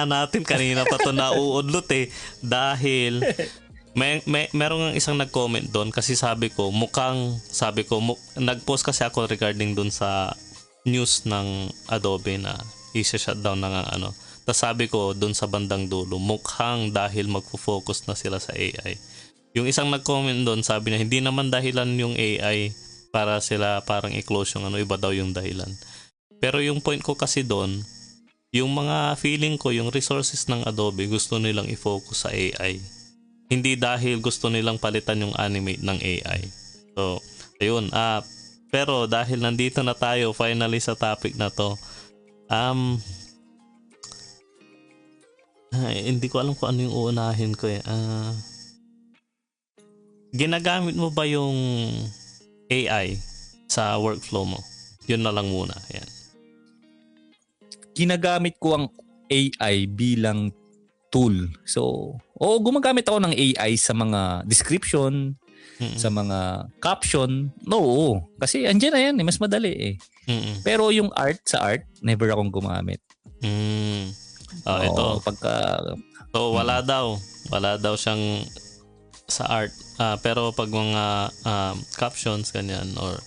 natin kanina pa to nauudlot eh. Dahil merong isang nag-comment doon kasi sabi ko, nag-post kasi ako regarding doon sa news ng Adobe na i-shutdown na nga ano. Tapos sabi ko doon sa bandang dulo, mukhang dahil magfo-focus na sila sa AI. Yung isang nag-comment doon, sabi na hindi naman dahilan yung AI para sila parang i-close yung ano, iba daw yung dahilan. Pero yung point ko kasi doon, yung mga feeling ko, yung resources ng Adobe, gusto nilang i-focus sa AI. Hindi dahil gusto nilang palitan yung animate ng AI. So, ayun. Pero dahil nandito na tayo finally sa topic na to, hindi ko alam kung ano yung uunahin ko eh. Ginagamit mo ba yung AI sa workflow mo? Yun na lang muna. Yan. Ginagamit ko ang AI bilang tool. So, gumagamit ako ng AI sa mga description, sa mga caption. No, kasi andyan na yan, mas madali eh. Pero yung art, never akong gumamit. Ito. So, wala daw siyang sa art. Pero pag mga captions, ganyan, or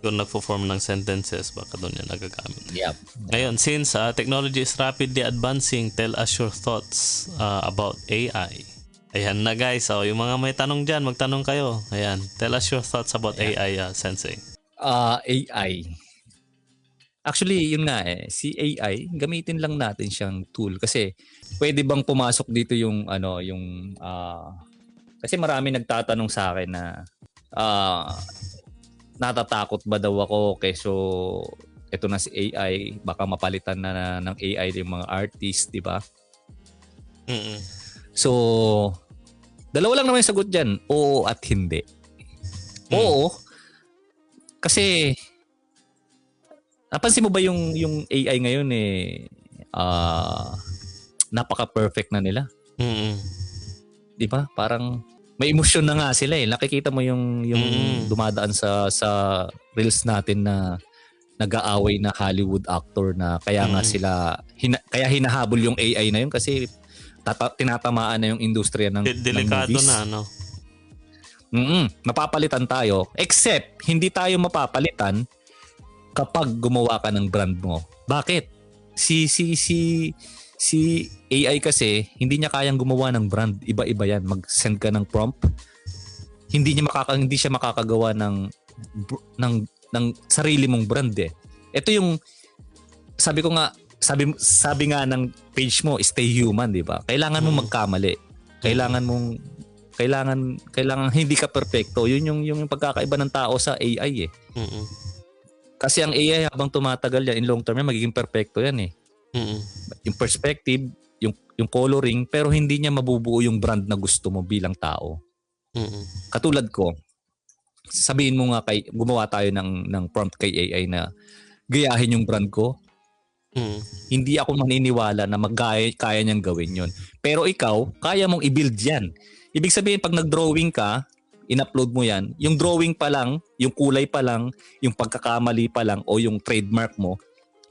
kung nagpo-form ng sentences, baka doon yan nagagamit. Yep. Ngayon, since technology is rapidly advancing, tell us your thoughts about AI. Ayan na guys. So, yung mga may tanong dyan, magtanong kayo. Ayan. Tell us your thoughts about AI, Sensei. AI. Actually, yun nga eh. Si AI, gamitin lang natin siyang tool. Kasi, pwede bang pumasok dito yung, kasi marami nagtatanong sa akin na, natatakot ba daw ako keso ito na si AI, baka mapalitan na ng AI yung mga artist, di ba? So, dalawa lang naman yung sagot dyan. Oo at hindi. Oo, kasi napansin mo ba yung AI ngayon eh, napaka-perfect na nila. Di ba? Parang may emosyon na nga sila eh. Nakikita mo yung dumadaan sa reels natin na nag-aaway na Hollywood actor na kaya nga sila kaya hinahabol yung AI na yun kasi tinatamaan na yung industriya ng delikado movies. Na no. Mapapalitan tayo except hindi tayo mapapalitan kapag gumawa ka ng brand mo. Bakit? Si AI kasi hindi niya kayang gumawa ng brand. Iba-iba yan. Mag-send ka ng prompt. Hindi siya makakagawa ng sarili mong brand eh. Ito yung sabi nga ng page mo, stay human, di ba? Kailangan mong magkamali. Kailangan hindi ka perfecto. Yun yung pagkakaiba ng tao sa AI eh. Kasi ang AI habang tumatagal yan in long term yan magiging perfecto yan eh. Yung perspective, yung coloring, pero hindi niya mabubuo yung brand na gusto mo bilang tao. Katulad ko, sabihin mo nga gumawa tayo ng prompt kay AI na gayahin yung brand ko. Hindi ako maniniwala na kaya niyang gawin yun. Pero ikaw, kaya mong i-build yan. Ibig sabihin, pag nag-drawing ka, in-upload mo yan, yung drawing pa lang, yung kulay pa lang, yung pagkakamali pa lang, o yung trademark mo,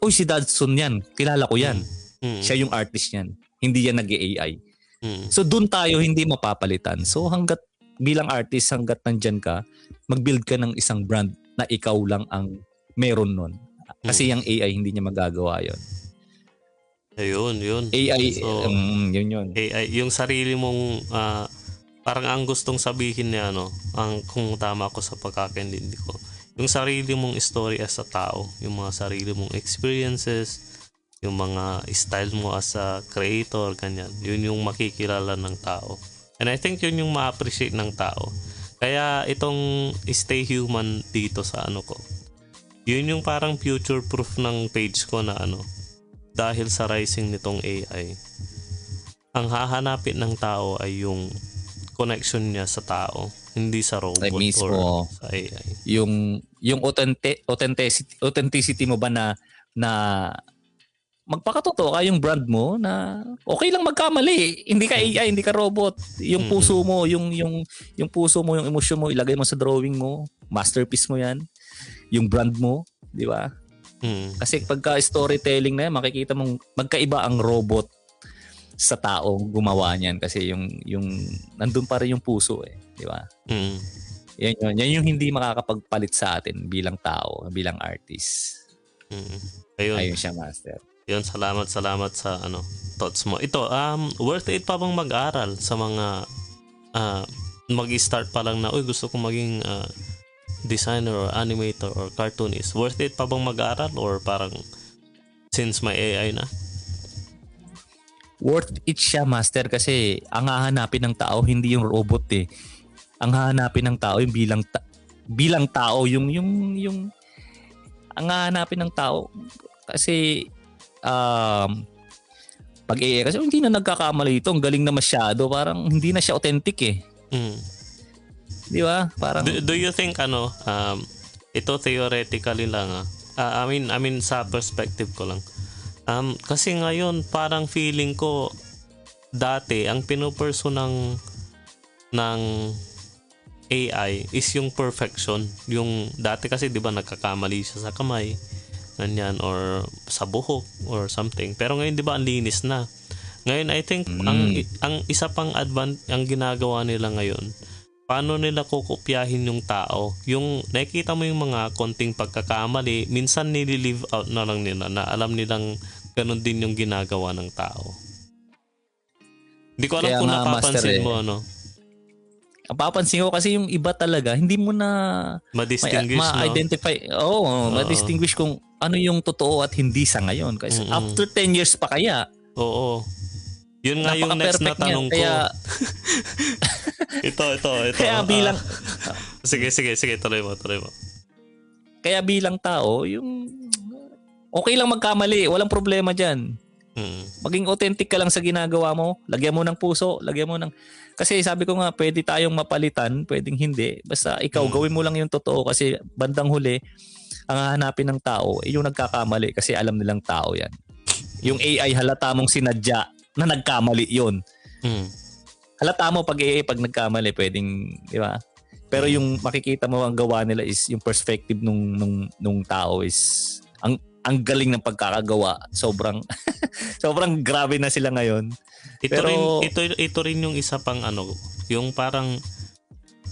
si Dadson yan, kilala ko yan. Siya yung artist yan. Hindi yan nag-AI. So doon tayo hindi mapapalitan. So bilang artist, hanggat nandyan ka, mag-build ka ng isang brand na ikaw lang ang meron nun. Kasi yung AI hindi niya magagawa yon. Ayun. AI, so, yun. AI, yung sarili mong parang ang gustong sabihin niya kung tama ako sa pagkakaintindi ko, yung sarili mong story as a tao, yung mga sarili mong experiences, yung mga style mo as a creator, ganyan. Yun yung makikilala ng tao. And I think yun yung ma-appreciate ng tao. Kaya itong stay human dito sa ko, yun yung parang future proof ng page ko na dahil sa rising nitong AI, ang hahanapin ng tao ay yung connection niya sa tao, hindi sa robot or sa AI. Yung authenticity mo ba na magpakatotoo ka yung brand mo na okay lang magkamali. Hindi ka AI, hindi ka robot. Yung puso mo, yung puso mo, yung emosyon mo, ilagay mo sa drawing mo. Masterpiece mo yan. Yung brand mo, di ba? Kasi pagka storytelling na yan, makikita mong magkaiba ang robot sa taong gumawa niyan kasi yung nandun pa rin yung puso di ba? Yan yung hindi makakapagpalit sa atin bilang tao, bilang artist. Ayun siya, Master. Yun, salamat sa thoughts mo. Ito, worth it pa bang mag-aral sa mga mag-start pa lang na gusto kong maging designer or animator or cartoonist? Worth it pa bang mag-aral or parang since may AI na? Worth it siya, Master, kasi ang hahanapin ng tao hindi yung robot Ang hahanapin ng tao yung bilang tao, yung ang hahanapin ng tao kasi pag AI kasi hindi na nagkakamali ito, ang galing na masyado, parang hindi na siya authentic Di ba? Parang do you think ito theoretically lang I mean sa perspective ko lang. Kasi ngayon parang feeling ko dati ang pinupursu ng AI is yung perfection. Yung dati kasi 'di ba nagkakamali siya sa kamay, ganyan, or sa buhok or something. Pero ngayon 'di ba ang linis na. Ngayon I think ang isa pang ang ginagawa nila ngayon, paano nila kukopyahin yung tao. Yung nakikita mo yung mga konting pagkakamali, minsan nili-leave out na lang nila na alam nilang ganun din yung ginagawa ng tao. Hindi ko alam kung napapansin mo Ang papansin ko kasi yung iba talaga, hindi mo na ma-distinguish, ma-identify. Ma-distinguish kung ano yung totoo at hindi sa ngayon. Kasi after 10 years pa kaya. Oo. Yun nga yung next na tanong ko. Ito. Kaya bilang... Sige, tuloy mo. Kaya bilang tao, yung... Okay lang magkamali. Walang problema dyan. Maging authentic ka lang sa ginagawa mo. Lagyan mo ng puso. Lagyan mo ng... Kasi sabi ko nga, pwede tayong mapalitan, pwedeng hindi. Basta ikaw, gawin mo lang yung totoo kasi bandang huli, ang hahanapin ng tao, yung nagkakamali kasi alam nilang tao yan. Yung AI, halata mong sinadya na nagkamali yun. Halata mo pag AI, pag nagkamali, pwedeng, di ba? Pero yung makikita mo ang gawa nila is yung perspective nung tao is ang galing ng pagkakagawa. Sobrang grabe na sila ngayon. Ito rin yung isa pang yung parang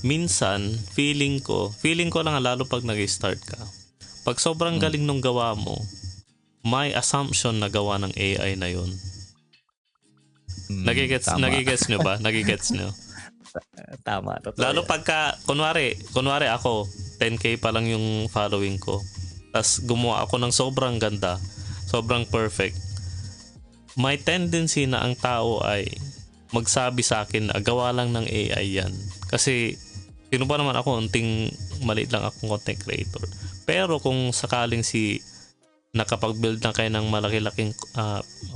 minsan feeling ko lang lalo pag nag-start ka. Pag sobrang galing nung gawa mo, may assumption na gawa ng AI na yun. Nagigets nyo ba? Nagigets nyo? Tama. Lalo pagka, kunwari ako, 10K pa lang yung following ko. Tapos gumawa ako ng sobrang ganda, sobrang perfect. May tendency na ang tao ay magsabi sa akin na gawa lang ng AI yan. Kasi, sino ba naman ako? Unting maliit lang akong content creator. Pero kung sakaling nakapag-build na kayo ng malaki-laking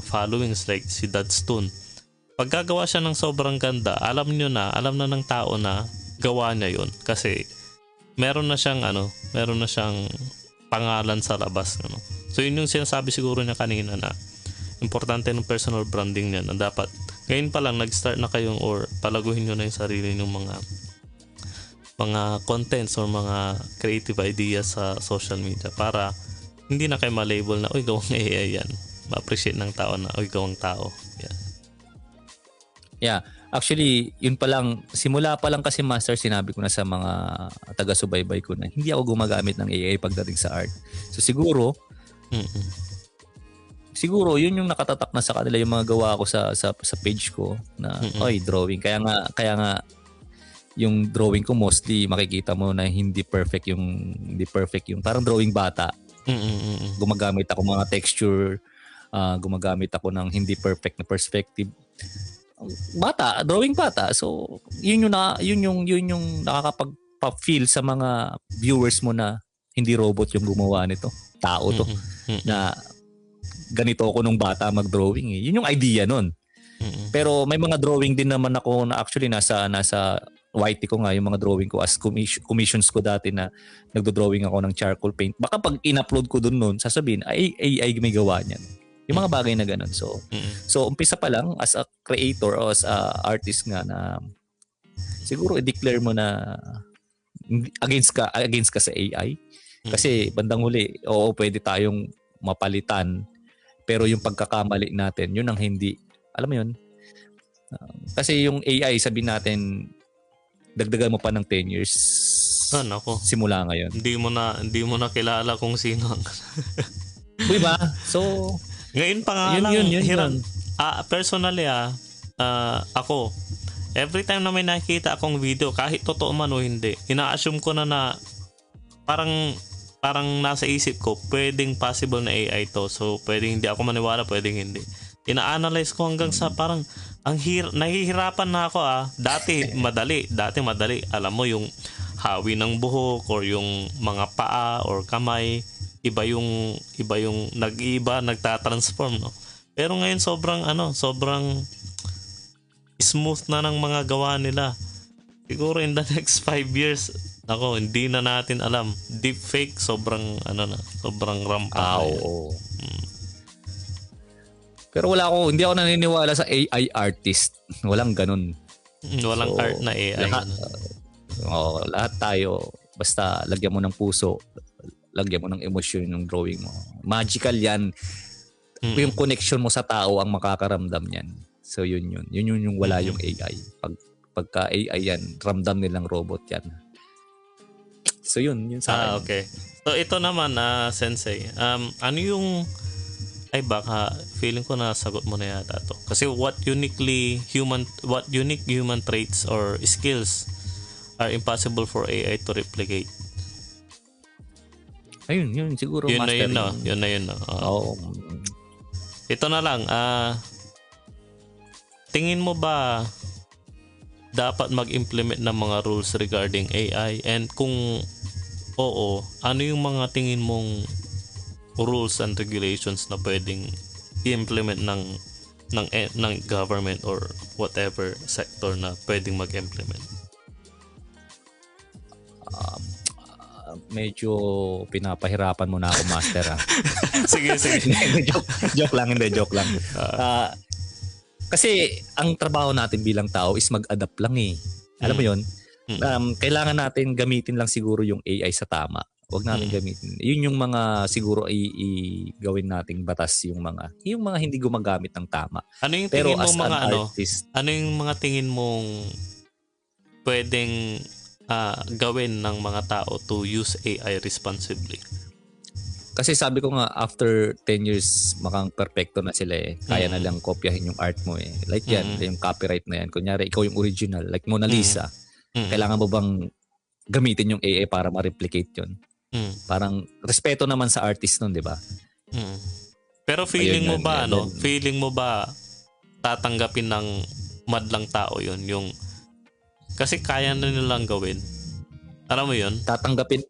followings like si Dadstone, pagkagawa siya ng sobrang ganda, alam na ng tao na gawa niya yun. Kasi, meron na siyang pangalan sa labas. So, yun yung sinasabi siguro niya kanina na importante ng personal branding niya na dapat ngayon pa lang nag-start na kayong or palaguhin nyo na yung sarili ng mga contents or mga creative ideas sa social media para hindi na kayo ma-label na gawang AI yan. Ma-appreciate ng tao na gawang tao. Yeah. Actually, yun pa lang, simula pa lang kasi, Master, sinabi ko na sa mga taga-subaybay ko na hindi ako gumagamit ng AI pagdating sa art. So siguro yun yung nakatatak na sa kanila yung mga gawa ko sa page ko na drawing. Kaya nga yung drawing ko mostly makikita mo na hindi perfect yung parang drawing bata. Gumagamit ako mga texture, gumagamit ako ng hindi perfect na perspective. Drawing bata. So, yun yung nakakapag-feel sa mga viewers mo na hindi robot yung gumawa nito. Tao to. Na ganito ako nung bata mag-drawing. Yun yung idea nun. Pero may mga drawing din naman ako na actually nasa YT ko nga yung mga drawing ko as commissions ko dati na nagdo-drawing ako ng charcoal paint. Baka pag in-upload ko dun nun, sasabihin, ay may gawa niyan. Yung mga bagay na ganun. So umpisa pa lang as a creator o as a artist nga na siguro i-declare mo na against ka sa AI. Kasi bandang huli, pwede tayong mapalitan. Pero yung pagkakamali natin, yun ang hindi, alam mo yun, Kasi yung AI, sabihin natin, dagdagan mo pa ng 10 years nako. Simula ngayon. Hindi mo na kilala kung sino ang Diba? So, ngayon pa nga lang hirap. Personally ako, every time na may nakikita akong video, kahit totoo man o hindi, ina-assume ko na parang nasa isip ko, pwedeng possible na AI to. So, pwedeng hindi ako maniwala, pwedeng hindi. Ina-analyze ko hanggang sa parang nahihirapan na ako Dati madali. Alam mo yung hawi ng buhok or yung mga paa or kamay, iba yung nagtatransform, no? Pero ngayon sobrang smooth na ng mga gawa nila. Siguro in the next 5 years, hindi na natin alam. Deepfake, sobrang rampant. Pero hindi ako naniniwala sa AI artist. Walang ganun. Walang art na AI. Lahat tayo, basta lagyan mo ng puso, lagyan mo ng emosyon yung drawing mo. Magical yan. Yung connection mo sa tao ang makakaramdam yan. So yun yung wala yung AI. Pagka AI yan, ramdam nilang robot yan. So yun sa akin. Okay. So ito naman Sensei, ano yung baka feeling ko na sagot mo na yata to. Kasi what unique human traits or skills are impossible for AI to replicate? Ayun siguro Yun na. Ito na lang, tingin mo ba dapat mag-implement ng mga rules regarding AI? And kung oo, ano yung mga tingin mong rules and regulations na pwedeng i-implement ng government or whatever sector na pwedeng mag-implement? Medyo pinapahirapan mo na ako, Master. Sige. joke lang. Kasi ang trabaho natin bilang tao is mag-adapt lang eh. Alam mo yun? Kailangan natin gamitin lang siguro yung AI sa tama. Huwag natin gamitin. Yun yung mga siguro gawin nating batas, yung mga hindi gumagamit ng tama. Ano yung tingin mo mga artist, ano yung mga tingin mong pwedeng gawin ng mga tao to use AI responsibly? Kasi sabi ko nga, after 10 years, makang perfecto na sila eh. Kaya na lang kopyahin yung art mo eh. Like yan, yung copyright na yan. Kunyari, ikaw yung original. Like Mona Lisa. Kailangan mo bang gamitin yung AI para ma-replicate yun? Parang respeto naman sa artist nun, di ba? Pero feeling mo ba tatanggapin ng madlang tao yun? Yung kasi kaya na nilang gawin. Alam mo yun? Tatanggapin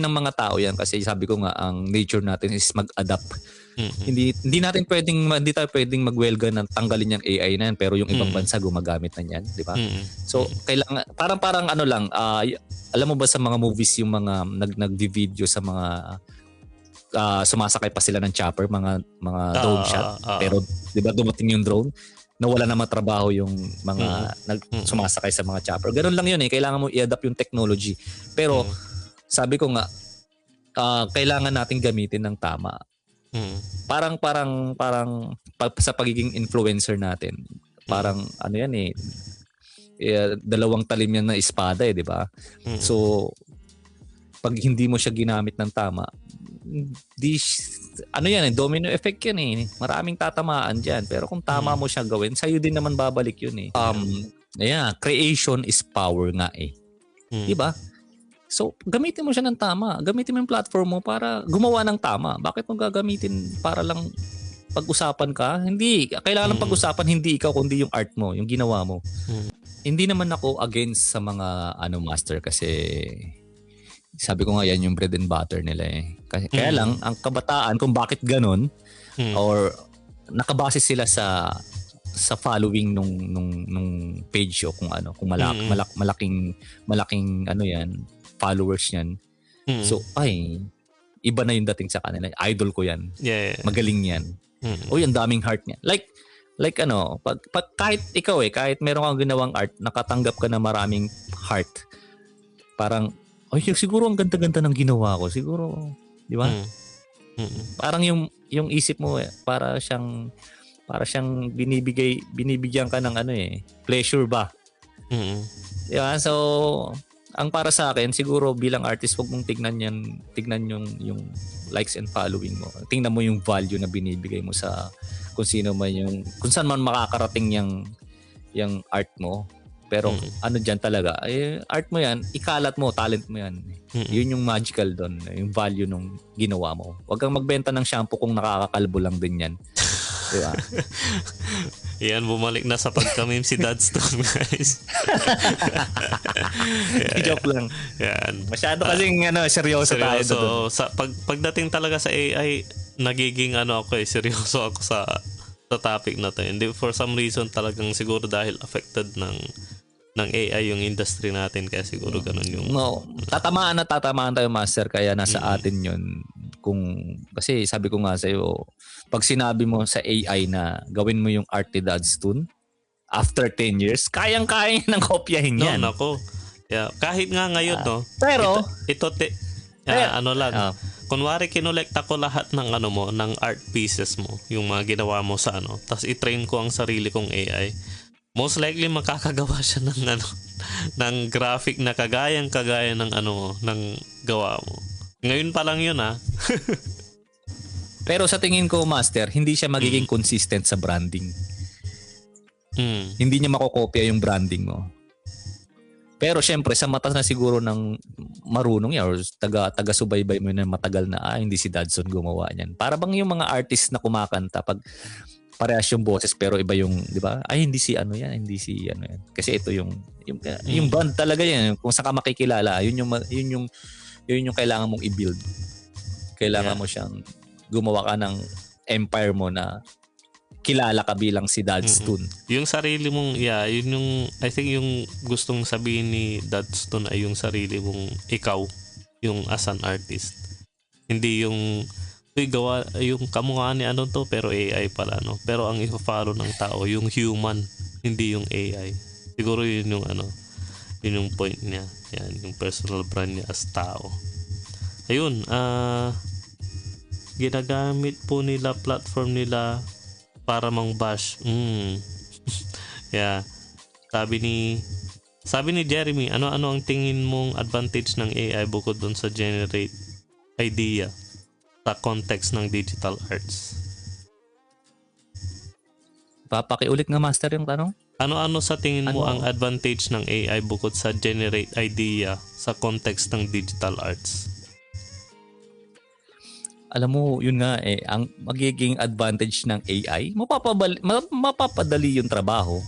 ng mga tao yan kasi sabi ko nga ang nature natin is mag-adapt. Hindi tayo pwedeng magwelga ng tanggalin yung AI na yan pero yung ibang bansa gumagamit na yan, di ba? So kailangan parang ano lang, alam mo ba sa mga movies yung mga nagvi-video sa mga sumasakay pa sila ng chopper, mga drone shot, pero di ba dumating yung drone, nawala na matrabaho yung mga sumasakay sa mga chopper. Ganun lang yun eh, kailangan mo i-adapt yung technology. Pero sabi ko nga, kailangan natin gamitin ng tama. Parang sa pagiging influencer natin, parang ano yan eh, dalawang talim yan na espada eh, di ba? So pag hindi mo siya ginamit ng tama, domino effect yan eh. Maraming tatamaan dyan. Pero kung tama mo siya gawin, sa'yo din naman babalik yun eh. Creation is power nga eh. Diba? So, gamitin mo siya ng tama. Gamitin mo yung platform mo para gumawa ng tama. Bakit mo gagamitin para lang pag-usapan ka? Hindi. Kailangan ng pag-usapan, hindi ikaw, kundi yung art mo, yung ginawa mo. Hindi naman ako against sa mga master kasi sabi ko nga yan yung bread and butter nila eh. Kaya lang, ang kabataan kung bakit ganun or nakabase sila sa following nung page o kung malaking followers yan. So, iba na yung dating sa kanila. Idol ko yan. Yeah. Magaling yan. Uy, ang daming heart niya. Like pag kahit ikaw kahit meron kang ginawang art, nakatanggap ka na maraming heart. Parang siguro ang ganda-ganda ng ginawa ko. Siguro, di ba? Parang yung isip mo para siyang Para siyang binibigyan ka ng pleasure ba? Diba? So, ang para sa akin, siguro bilang artist, wag mong tignan yung likes and following mo. Tingnan mo yung value na binibigay mo sa kung saan man makakarating yung art mo. Pero dyan talaga, art mo yan, ikalat mo, talent mo yan. Yun yung magical doon, yung value nung ginawa mo. Huwag kang magbenta ng shampoo kung nakakakalbo lang din yan. Diba? Yan, bumalik na sa pagkamim si Dad Stone, guys. Joke lang. Yan. Masyado kasing seryoso tayo doon. So, pagdating talaga sa AI, nagiging seryoso ako sa topic na to. Hindi, for some reason talagang siguro dahil affected ng AI yung industry natin, kaya siguro ganun yung tatamaan tayo, master, kaya nasa atin yun. Kasi sabi ko nga sa'yo, pag sinabi mo sa AI na gawin mo yung art ni Dad Stone, after 10 years, kayang-kaya ng kopyahin yan. No, nako. Yeah. Kahit nga ngayon, pero kunwari kinolekta ko lahat ng ng art pieces mo, yung mga ginawa mo sa tapos i-train ko ang sarili kong AI, most likely makakagawa siya ng graphic na kagaya ng ng gawa mo. Ngayon pa lang yun, Pero sa tingin ko, master, hindi siya magiging consistent sa branding. Hindi niya makokopya yung branding mo. Pero syempre, sa mata na siguro ng marunong yan or taga-subaybay mo na matagal na, hindi si Dadson gumawa niyan. Para bang yung mga artist na kumakanta, pag parehas yung boses pero iba yung, di ba? Hindi si hindi si yan. Kasi ito yung band talaga yan. Kung saan ka makikilala, yun yung kailangan mong i-build. Kailangan mo siyang gumawa ka ng empire mo na kilala ka bilang si Dad Stone. Yung sarili mong, yun yung, I think yung gustong sabihin ni Dad Stone ay yung sarili mong ikaw, yung as an artist. Hindi yung, gawa, yung kamukha ni to, pero AI pala, Pero ang i-follow ng tao, yung human, hindi yung AI. Siguro yun yung yun yung point niya. Yan, yung personal brand niya as tao. Ayun, ginagamit po nila platform nila para mang-bash. Yeah. Sabi ni Jeremy, ano ang tingin mong advantage ng AI bukod doon sa generate idea sa context ng digital arts? Papakiulit nga, master, yung tanong. Ano sa tingin mo ang advantage ng AI bukod sa generate idea sa context ng digital arts? Alam mo, yun nga ang magiging advantage ng AI, mapapadali yung trabaho.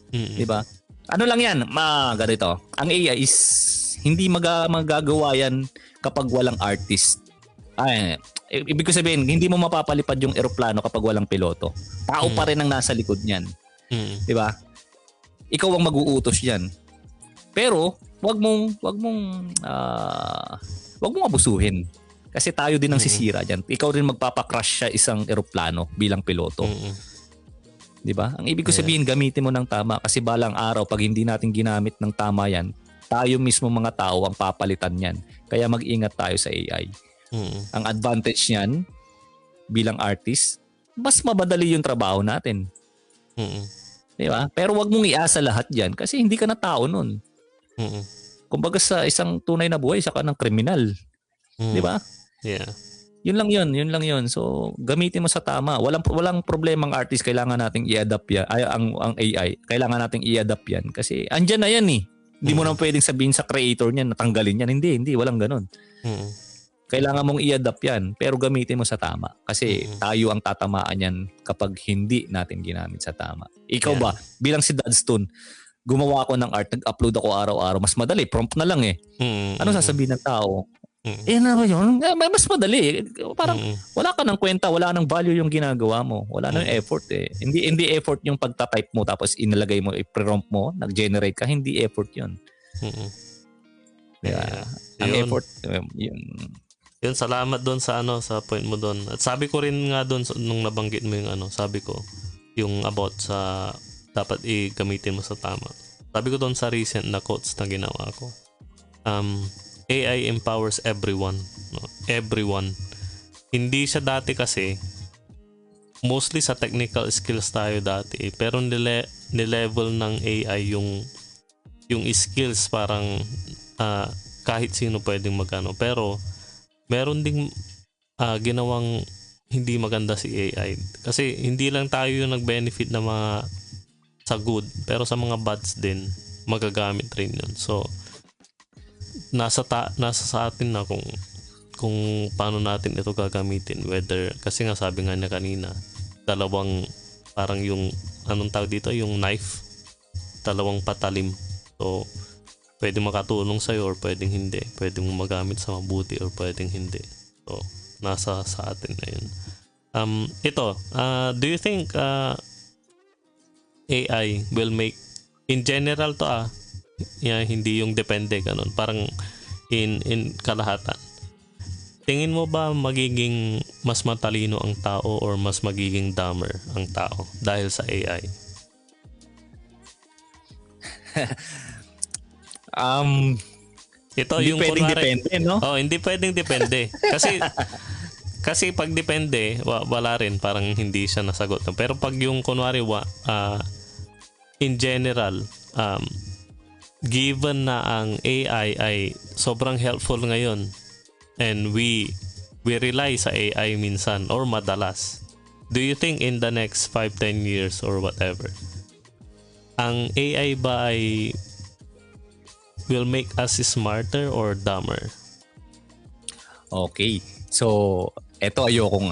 Di ba? Ano lang yan, ganito. Ang AI is hindi magagawa yan kapag walang artist. Ibig ko sabihin, hindi mo mapapalipad yung eroplano kapag walang piloto. Tao pa rin ang nasa likod niyan. Di ba? Ikaw ang mag-uutos diyan. Pero wag mong abusuhin. Kasi tayo din ang sisira diyan. Ikaw rin magpapacrash sa isang eroplano bilang piloto. 'Di ba? Ang ibig ko sabihin, gamitin mo ng tama kasi balang araw pag hindi natin ginamit ng tama 'yan, tayo mismo mga tao ang papalitan niyan. Kaya mag-ingat tayo sa AI. Ang advantage niyan bilang artist, mas mabadali yung trabaho natin. Di ba? Pero wag mong iasa lahat diyan kasi hindi ka na tao nun. Kumbaga sa isang tunay na buhay, saka ng kriminal. Di ba? Yeah. Yun lang yun. So, gamitin mo sa tama. Walang problema ang artist, kailangan nating i-adapt yan. Ang AI, kailangan nating i-adapt yan kasi andyan na yan eh. Hindi mo na pwedeng sabihin sa creator niyan, natanggalin yan. Hindi, walang ganun. Kailangan mong i-adapt yan, pero gamitin mo sa tama. Kasi tayo ang tatamaan yan kapag hindi natin ginamit sa tama. Ikaw ba, bilang si Dad Stone, gumawa ako ng art, nag-upload ako araw-araw, mas madali, prompt na lang eh. Ano sasabihin ng tao? Ano yun? Mas madali. Parang wala ka ng kwenta, wala nang value yung ginagawa mo. Wala nang effort eh. Hindi effort yung pagta-type mo tapos inilagay mo, i-prompt mo, nag-generate ka. Hindi effort yun. Yeah. Ang effort, yun. Yun, salamat doon sa sa point mo doon. At sabi ko rin nga doon nung nabanggit mo yung sabi ko yung about sa dapat i-gamitin mo sa tama. Sabi ko doon sa recent na quotes na ginawa ko. AI empowers everyone, no? Everyone. Hindi siya dati kasi mostly sa technical skills tayo dati, pero nilevel ng AI yung skills, parang kahit sino pwedeng magano. Pero meron ding ginawang hindi maganda si AI, kasi hindi lang tayo yung nag-benefit na mga sa good, pero sa mga bads din magagamit rin yun. So nasa sa atin na kung paano natin ito gagamitin, whether, kasi nga sabi nga niya kanina, dalawang, parang yung anong tawag dito, yung knife, dalawang patalim. So pwedeng makatulong sa'yo or pwedeng hindi, pwedeng magamit sa mabuti or pwedeng hindi. So nasa sa atin na yun. Ito, do you think AI will make, in general to hindi yung depende ganun, parang in kalahatan, tingin mo ba magiging mas matalino ang tao or mas magiging dumber ang tao dahil sa AI? Ito hindi yung pwedeng depende, no? Oh, hindi pwedeng depende. Kasi pag depende, wala rin, parang hindi siya nasagot. Pero pag yung kunwari in general, given na ang AI ay sobrang helpful ngayon, and we rely sa AI minsan or madalas, do you think in the next 5-10 years or whatever, ang AI ba ay will make us smarter or dumber? Okay. So, eto ayokong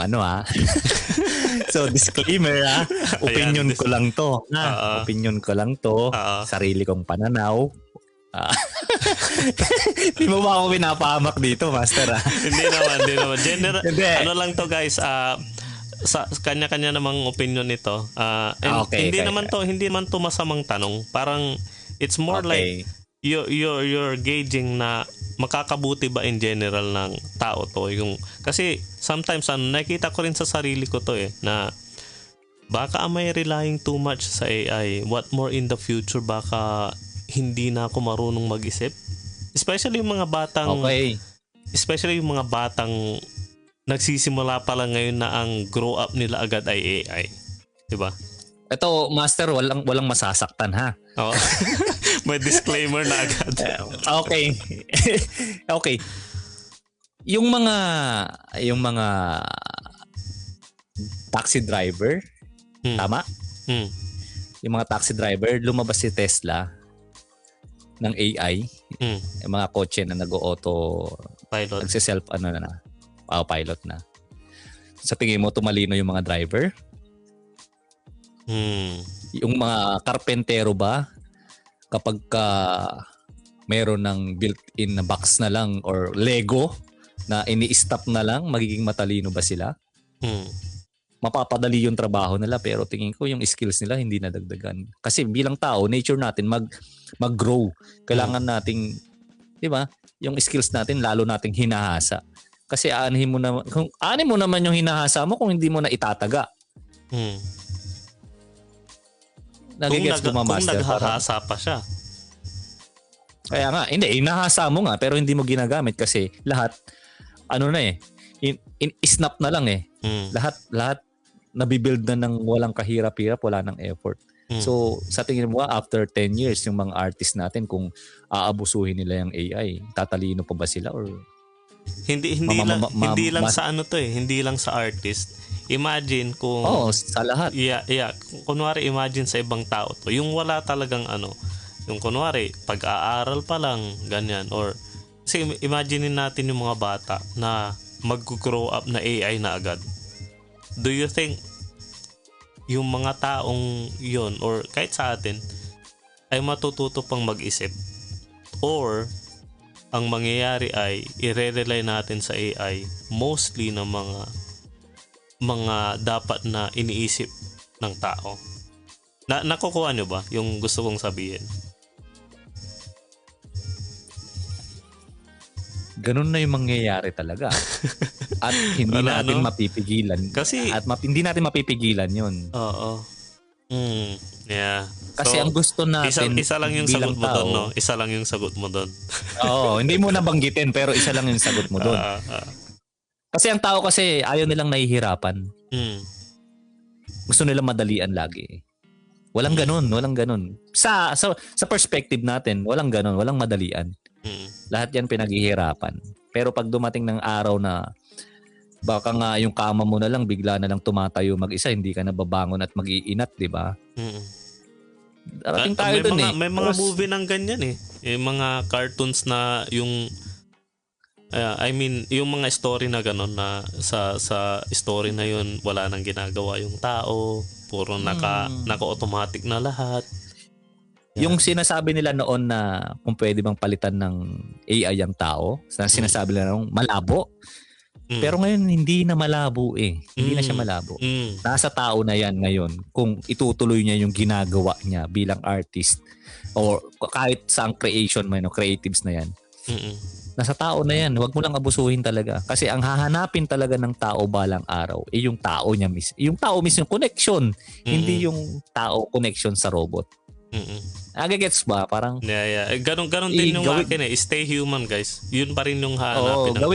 So, disclaimer opinion Ayan, ko lang to. Opinion ko lang to. Sarili kong pananaw. Di mo ba ako pinapahamak dito, Master? Hindi naman. General, ano lang to, guys, sa kanya-kanya namang opinion nito. Hindi naman to masamang tanong. Parang it's more like you're gauging na makakabuti ba in general ng tao to. Kasi sometimes nakita ko rin sa sarili ko to na baka am I relying too much sa AI? What more in the future, baka hindi na ako marunong mag-isip? Especially yung mga batang nagsisimula pa lang ngayon na ang grow up nila agad ay AI. Diba? Ito, Master, walang masasaktan, ha? Oh. May disclaimer na agad. Okay. Okay. Yung mga taxi driver, tama? Yung mga taxi driver, lumabas si Tesla ng AI. Yung mga kotse na nag-auto pilot, nagse-self pilot na. Sa tingin mo tumalino yung mga driver? Yung mga karpentero ba, kapag meron ng built-in na box na lang or Lego na ini-stop na lang, magiging matalino ba sila? Mapapadali yung trabaho nila, pero tingin ko yung skills nila hindi nadagdagan. Kasi bilang tao, nature natin mag-grow. Kailangan nating, di ba, yung skills natin lalo nating hinahasa. Kasi aanhin mo naman yung hinahasa mo kung hindi mo na itataga. Nagigets mo, Master? Kung naghahasa pa siya. Kaya nga, hindi, inahasa mo nga pero hindi mo ginagamit kasi lahat, snap na lang . Lahat nabibuild na ng walang kahirap-hirap, wala ng effort. So, sa tingin mo, after 10 years, yung mga artist natin, kung aabusuhin nila yung AI, tatalino pa ba sila or... Hindi lang sa hindi lang sa artist. Imagine kung sa lahat. Yeah. Kunwari imagine sa ibang tao to, yung wala talagang yung kunwari pag-aaral pa lang ganyan, or kasi imaginein natin yung mga bata na mag-grow up na AI na agad. Do you think yung mga taong yon or kahit sa atin ay matututo pang mag-isip, or ang mangyayari ay i-rely natin sa AI mostly ng mga dapat na iniisip ng tao? Nakukuha nyo ba yung gusto kong sabihin? Ganun na yung mangyayari talaga. At hindi natin mapipigilan. Hindi natin mapipigilan yun. Oo. Yeah. Kasi ang gusto natin isa lang yung sagot mo doon, no? Isa lang yung sagot mo doon. Oo, hindi mo nabanggitin pero isa lang yung sagot mo doon. Kasi ang tao kasi ayaw nilang nahihirapan. Gusto nila madalian lagi. Walang ganun. Sa perspective natin, walang ganun, walang madalian. Lahat 'yan pinaghihirapan. Pero pag dumating ng araw na baka nga yung kama mo na lang bigla na lang tumatayo mag-isa, hindi ka na babangon at mag-iinat, 'di ba? Darating tayo doon eh. May mga movie ng ganyan eh. Yung mga cartoons na yung yung mga story na gano'n na sa story na yun wala nang ginagawa yung tao, puro naka-automatic na lahat. Yung sinasabi nila noon na kung pwede bang palitan ng AI ang tao, sinasabi nila nung malabo. Pero ngayon hindi na malabo eh. Hindi na siya malabo. Nasa tao na yan ngayon kung itutuloy niya yung ginagawa niya bilang artist or kahit saang creation mo, creatives na yan. Nasa tao na yan. Huwag mo lang abusuhin talaga. Kasi ang hahanapin talaga ng tao balang araw yung tao niya mismo. Yung tao mismo yung connection. Hindi yung tao connection sa robot. Gets ba? Parang Ganon din yung akin eh. Stay human, guys. Yun pa rin yung hahanapin ng tao.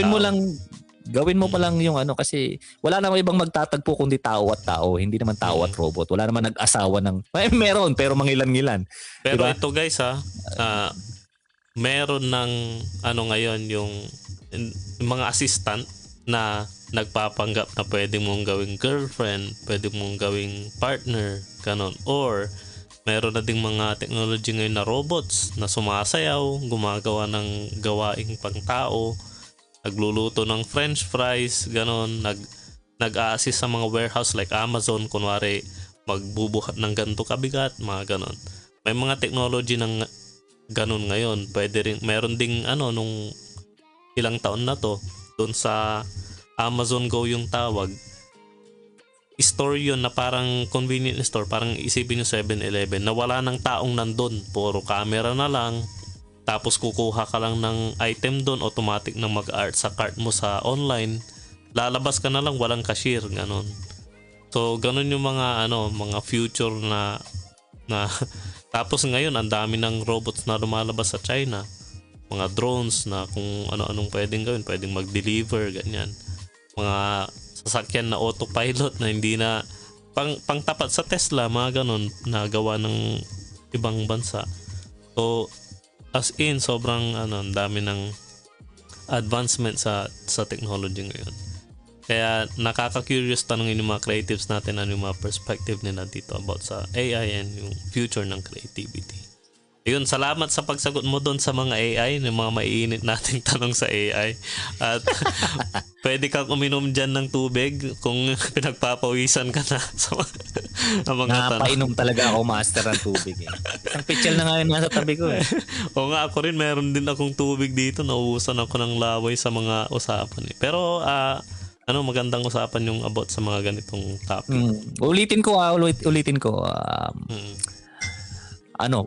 Gawin mo pa lang yung kasi wala namang ibang magtatagpo kundi tao at tao. Hindi naman tao at robot. Wala naman nag-asawa ng... Meron, pero mangilan-ngilan. Pero diba? ito guys meron ng ngayon yung mga assistant na nagpapanggap na pwede mong gawing girlfriend, pwede mong gawing partner, ganon. Or meron na ding mga technology ngayon na robots na sumasayaw, gumagawa ng gawaing pangtao, nagluluto ng french fries, ganon, nag-a-assist sa mga warehouse like Amazon, kunwari magbubuhat ng ganito kabigat, mga ganon. May mga technology ng ganon ngayon. Pwede rin, meron ding nung ilang taon na to, doon sa Amazon Go yung tawag. Store yun na parang convenient store, parang isipin yung 7-Eleven na wala ng taong nandun, puro camera na lang. Tapos kukuha ka lang ng item doon, automatic na mag-art sa cart mo sa online. Lalabas ka na lang, walang cashier, ganon. So, ganon yung mga mga future na tapos ngayon, ang dami ng robots na lumalabas sa China. Mga drones na kung ano-anong pwedeng gawin, pwedeng mag-deliver, ganyan. Mga sasakyan na autopilot na hindi na pangtapat sa Tesla, mga ganon, na gawa ng ibang bansa. So, as in, sobrang ang dami ng advancement sa technology ngayon. Kaya nakaka-curious tanongin yung mga creatives natin ano yung mga perspective nila dito about sa AI and yung future ng creativity. Ayun, salamat sa pagsagot mo doon sa mga AI, yung mga maiinit nating tanong sa AI. At pwede kang uminom dyan ng tubig kung pinagpapawisan ka na sa mga tanong. Napainom talaga ako, master, ng tubig eh. Isang pitchel na nga yun nasa tabi ko eh. O nga, ako rin meron din akong tubig dito. Nauusan ako ng laway sa mga usapan eh. Pero magandang usapan yung about sa mga ganitong topic. Ulitin ko.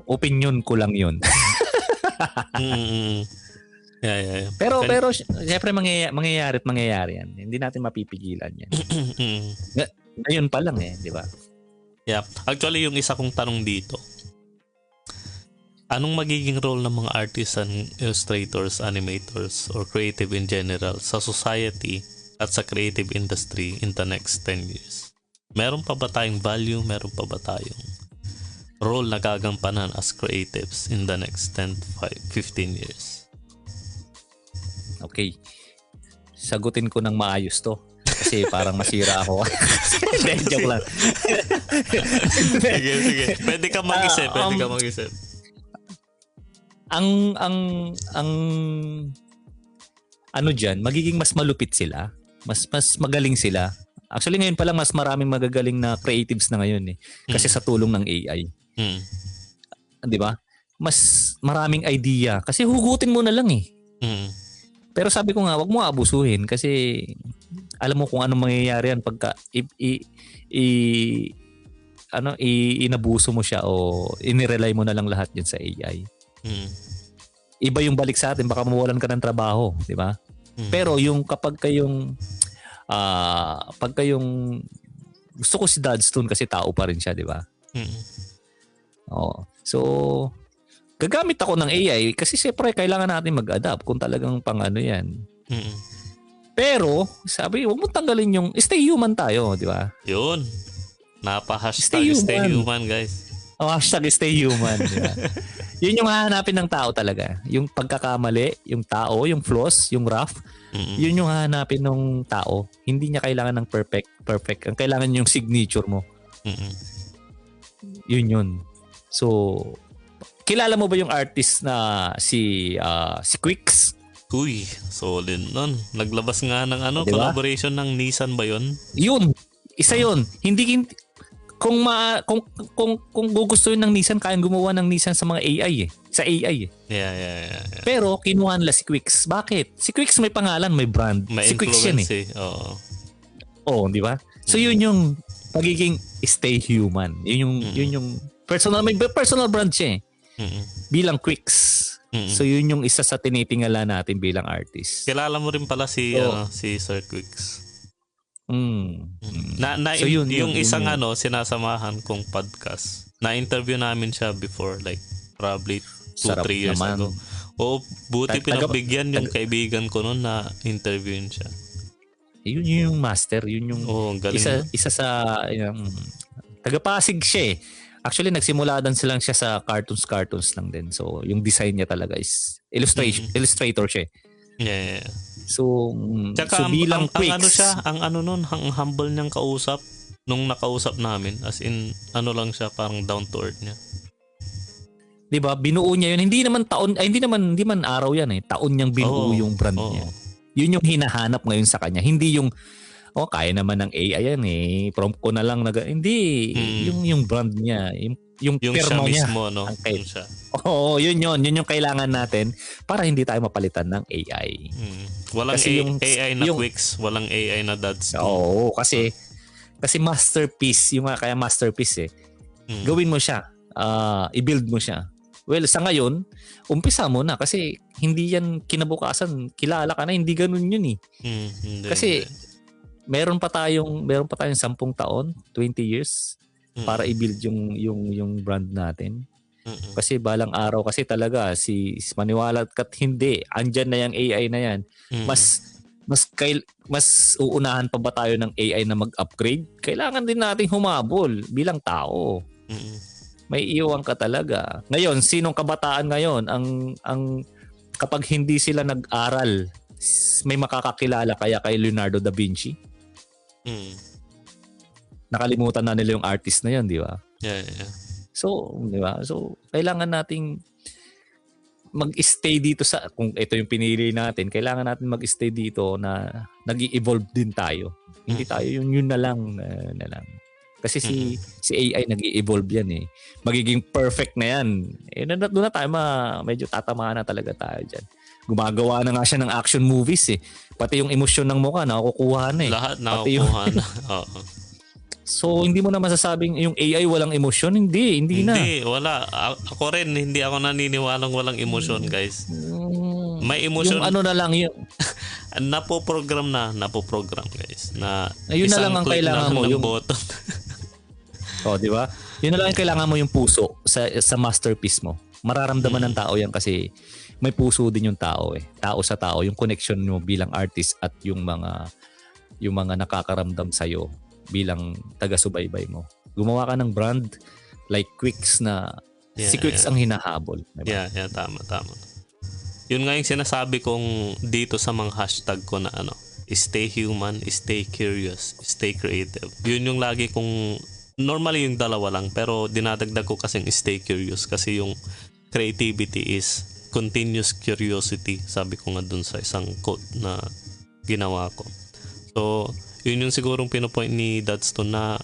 Opinion ko lang yun. Yeah. Pero syempre mangyayari yan. Hindi natin mapipigilan yan. Ngayon pa lang di ba? Yeah. Actually, yung isa kong tanong dito, anong magiging role ng mga artists and illustrators, animators, or creative in general sa society at sa creative industry in the next 10 years? Meron pa ba tayong value? Meron pa ba tayong role na gagampanan as creatives in the next 10-15 years? Okay. Sagutin ko ng maayos to. Kasi parang masira ako. Joke lang. Sige. Pwede ka mag-isip. Ang dyan, magiging mas malupit sila. Mas magaling sila. Actually, ngayon pa lang mas maraming magagaling na creatives na ngayon eh. Kasi sa tulong ng AI. Di ba? Mas maraming idea. Kasi hugutin mo na lang eh. Pero sabi ko nga, wag mo abusuhin kasi alam mo kung anong mangyayari yan pagka inabuso mo siya o inirely mo na lang lahat yan sa AI. Iba yung balik sa atin, baka mawalan ka ng trabaho, di ba? Pero yung kapag kayong gusto ko si Dodstone kasi tao pa rin siya, di ba? So gagamit ako ng AI kasi siyempre kailangan natin mag-adapt kung talagang yan. Pero sabi, huwag mo tanggalin yung stay human tayo, di ba? Yun. Napa-hashtag stay human, guys. Hashtag stay human. Diba? Yun yung hahanapin ng tao talaga. Yung pagkakamali, yung tao, yung flaws, yung rough. Yun yung hahanapin ng tao. Hindi niya kailangan ng perfect. Ang kailangan yung signature mo. Yun. So, kilala mo ba yung artist na si Quicks? Uy, solid nun. Naglabas nga ng Diba? collaboration ng Nissan ba yun? Yun. Isa yun. Hindi kung gugustuhin ng Nissan, kayang gumawa ng Nissan sa mga AI sa AI Yeah. Pero kinuha nila si Quicks. Bakit? Si Quicks may pangalan, may brand. May si Quicks yan Oo. Oo, di ba? So yun yung pagiging stay human. Yun yung may personal brand siya bilang Quicks. So yun yung isa sa tinitingala natin bilang artist. Kilala mo rin pala si Sir Quicks. So yun, yung isang sinasamahan kong podcast. Na-interview namin siya before, like probably 2-3 years ago. O buti pinagbigyan yung kaibigan ko noon na interviewin siya. Yun yung master, yun yung galing isa sa taga-Pasig siya Actually, nagsimula din silang siya sa cartoons lang din. So, yung design niya talaga is illustrator siya. Yeah. So, tsaka bilang Quicks, ang humble niyang kausap nung nakausap namin. As in, lang siya, parang down to earth niya. 'Di ba? Binuo niya 'yun. Hindi man araw 'yan Taon niyang binuo yung brand niya. 'Yun yung hinahanap ngayon sa kanya. Hindi yung kaya naman ng AI yan prompt ko na lang hindi yung brand niya, yung firma niya mismo, no? Yung siya. Yun yung kailangan natin para hindi tayo mapalitan ng AI. Walang AI na Quicks, walang AI na Dads. Kasi masterpiece, yung kaya masterpiece Gawin mo siya, i-build mo siya. Well, sa ngayon, umpisa mo na kasi hindi yan kinabukasan, kilala ka na, hindi ganun yun Kasi meron pa tayong 10 taon, 20 years para i-build yung brand natin. Kasi balang araw kasi talaga maniwala kat hindi, andyan na yung AI na yan. Mas uunahan pa ba tayo ng AI na mag-upgrade? Kailangan din nating humabol bilang tao. May iwan ka talaga. Ngayon, sinong kabataan ngayon ang kapag hindi sila nag-aral, may makakakilala kaya kay Leonardo da Vinci? Nakalimutan na nila yung artist na yun, di ba? Yeah. So, di ba? So, kailangan nating mag-stay dito kung ito yung pinili natin, kailangan natin mag-stay dito na nag-i-evolve din tayo. Hindi tayo yun na lang. Kasi si AI nag-i-evolve yan Magiging perfect na yan. Doon na tayo medyo tatamaan na talaga tayo dyan. Gumagawa na nga siya ng action movies Pati yung emosyon ng mukha nakukuha na Lahat nakukuha na. So, hindi mo na masasabing yung AI walang emosyon? Hindi na. Hindi, wala. Ako rin, hindi ako naniniwalang walang emosyon, guys. May emosyon. Yung na lang yung napoprogram, guys. Na yun na lang ang kailangan mo. Yung button. di ba? Yun na lang ang kailangan mo, yung puso sa masterpiece mo. Mararamdaman ng tao yan kasi may puso din yung tao Tao sa tao, yung connection mo bilang artist at yung mga nakakaramdam sa'yo bilang taga-subaybay mo. Gumawa ka ng brand like Quicks na si Quicks ang hinahabol. Diba? Yeah, tama. Yun nga yung sinasabi kong dito sa mga hashtag ko na stay human, stay curious, stay creative. Yun yung lagi kong, normally yung dalawa lang, pero dinadagdag ko kasing stay curious kasi yung creativity is continuous curiosity. Sabi ko nga dun sa isang quote na ginawa ko. So, yun yung sigurong pinopoint ni Dadstone na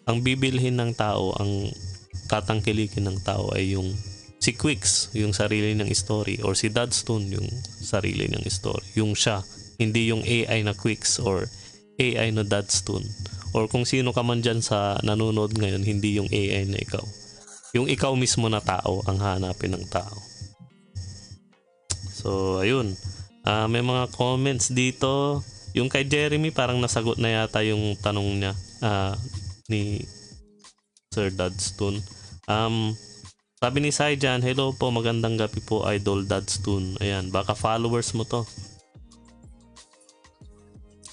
ang bibilhin ng tao, ang tatangkilikin ng tao ay yung si Quicks, yung sarili ng story, or si Dadstone, yung sarili ng story. Yung siya, hindi yung AI na Quicks or AI na Dadstone. Or kung sino ka man dyan sa nanonood ngayon, hindi yung AI na ikaw. Yung ikaw mismo na tao ang hanapin ng tao. So, ayun. May mga comments dito. Yung kay Jeremy, parang nasagot na yata yung tanong niya ni Sir Dadstone. Sabi ni Saijan, hello po, magandang gabi po, Idol Dadstone. Ayan, baka followers mo to.